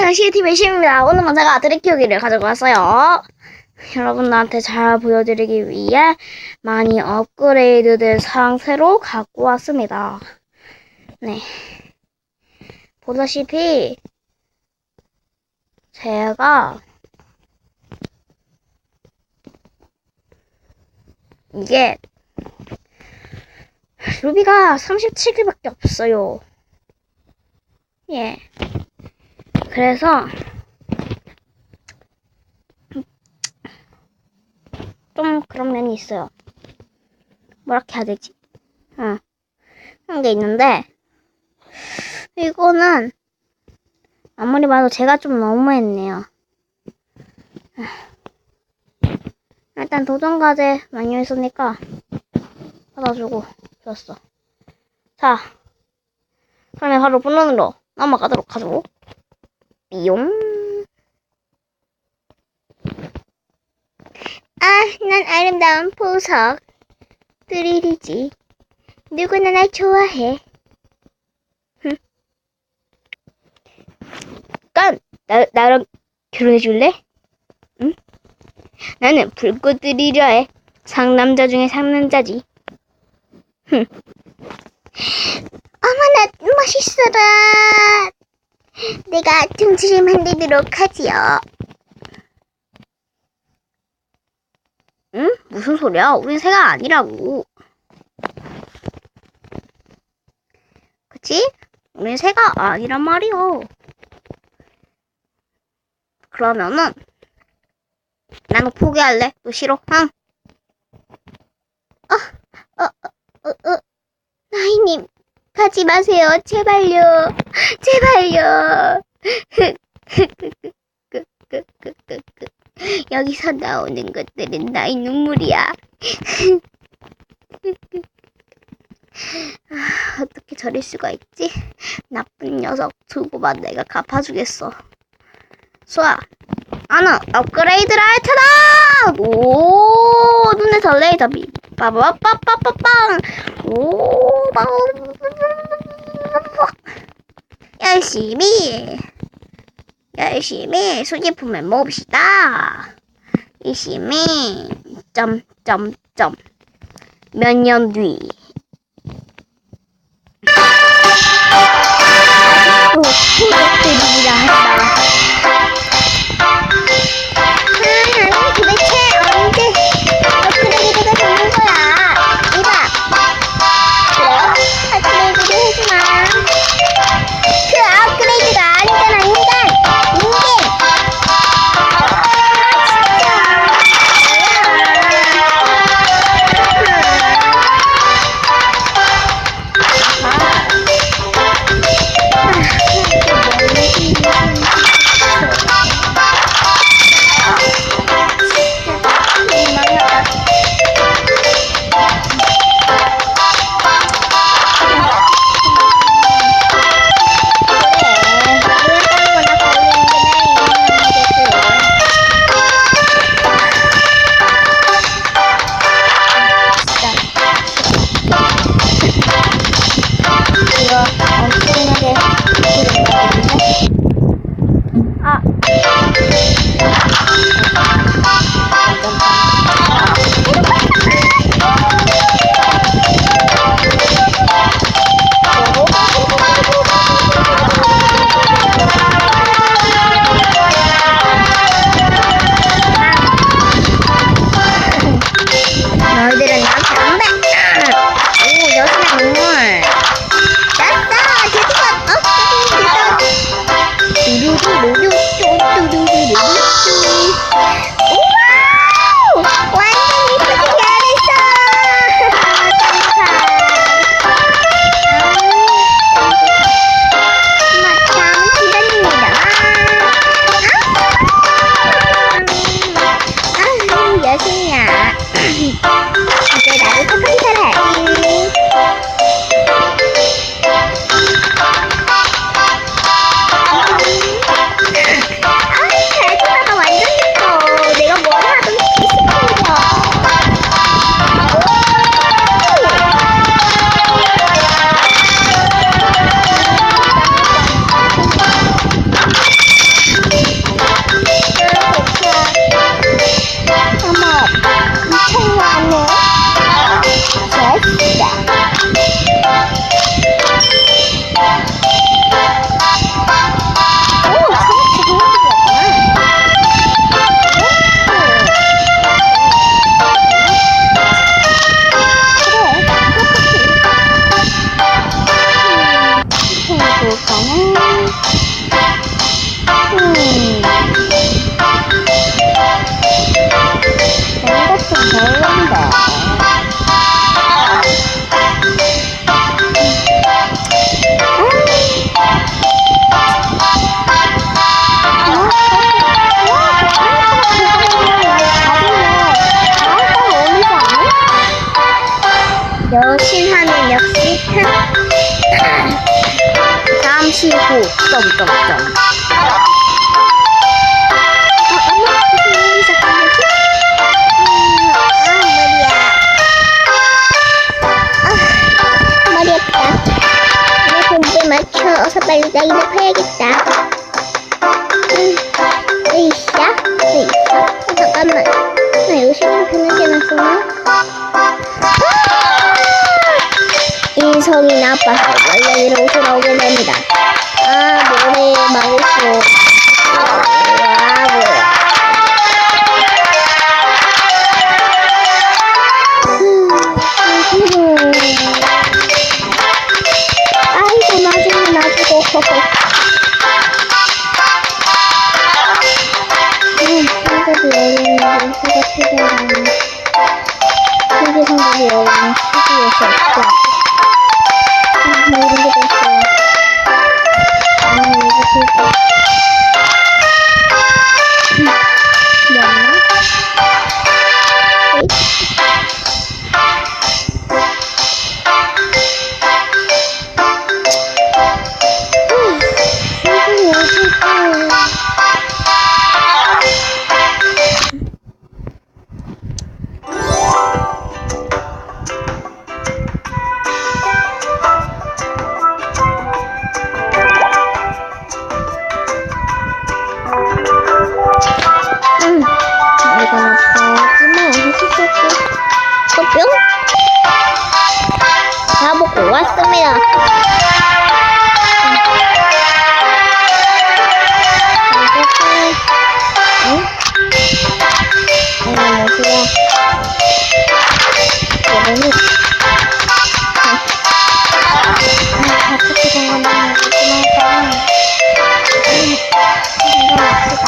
안녕하세요. 시티비 시입니다. 오늘은 제가 드랙 키우기를 가지고 왔어요. 여러분들한테 잘 보여드리기 위해 많이 업그레이드된 상태로 갖고 왔습니다. 네. 보다시피 제가 이게 루비가 37개밖에 없어요. 예. 그래서 좀 그런 면이 있어요. 뭐라 해야 되지? 그런 게 있는데 이거는 아무리 봐도 제가 좀 너무했네요. 일단 도전과제 많이 했으니까 받아주고 좋았어. 자, 그러면 바로 본론으로 넘어가도록 하죠. 삐용. 난 아름다운 보석 드릴이지. 누구나 날 좋아해. 나랑 결혼해줄래? 응? 나는 불꽃 드릴러의 상남자 중에 상남자지. 어머나 멋있어라. 내가 둥지를 만들도록 하지요. 응? 무슨 소리야? 우린 새가 아니라고. 그치? 우린 새가 아니란 말이오. 그러면은 나는 포기할래. 너 싫어? 응? 나이님 가지 마세요. 제발요. 제발요. 여기서 나오는 것들은 나의 눈물이야. 어떻게 저릴 수가 있지? 나쁜 녀석 두고만 내가 갚아주겠어. 수아, 나는 업그레이드를 할 테다! 오, 눈에서 레이더빔. 빠바빠빠빠빵. 오, 열심히 수집품을 모읍시다. 열심히 몇 년 뒤. 포획들이라 한다. 나는 도대체 언제 업그레이드가 되는 거야? 이봐. 그래요? 업그레이드도 해주마. 그 업그레이드가 아니잖아, 인간. 진짜. 잠시 후, 점점점. 엄마, 무슨 일이 시작한 거지? 머리 아프다. 내 공부에 맞춰 어서 빨리 나이답해야겠다. 으쌰. 잠깐만. 나 이거 실로 변하지 않았었나? 인성이 나빠서 원래대로 돌아오게 됩니다. 노래 망했어. 아이고, 나중에 놔주고. 성적이 어려운 연수가 필요하다니. 세계 성적이 어려운 시기에서 없어. 이런 게 됐어. 이거 슬퍼. 미안나? 다 먹고 왔습니다. 응? 뭐야? 이거는 같이 공간을 먹지만 이거 맙시다.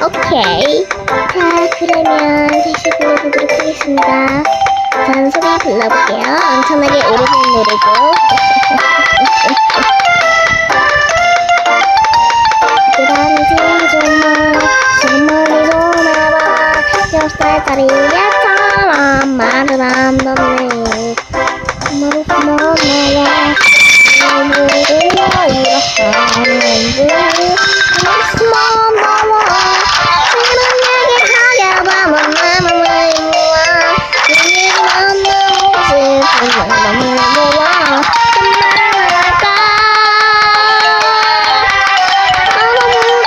오케이. 자, 그러면 다시 불러보도록 하겠습니다. 잔소리 불러볼게요. 엄청나게 오래된 노래죠. 그다음에 정말 전화봐 10살짜리야처럼 말을 안 듣네. 정말로 고마워. 오늘은 이렇게 하는지 숨어 넘어 그런 얘기 하게 되면 내 맘을 모아 그 얘기 너무 슬픈 맘을 모아 정말할까 너무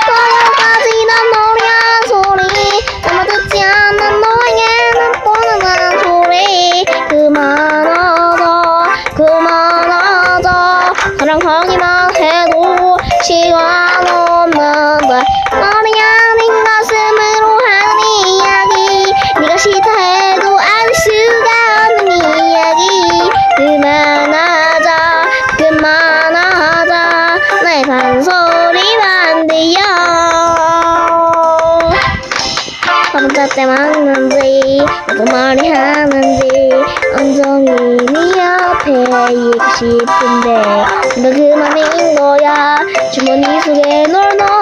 떠나가지 난 노래 한 소리 아마 듣지 않는 너에게는 뻔한 소리 그만하자 사랑하기만 해도 몇 대 맞는지 무슨 말이 하는지 온종일 네 옆에 있고 싶은데 너 그만인 거야 주머니 속에 널 넣어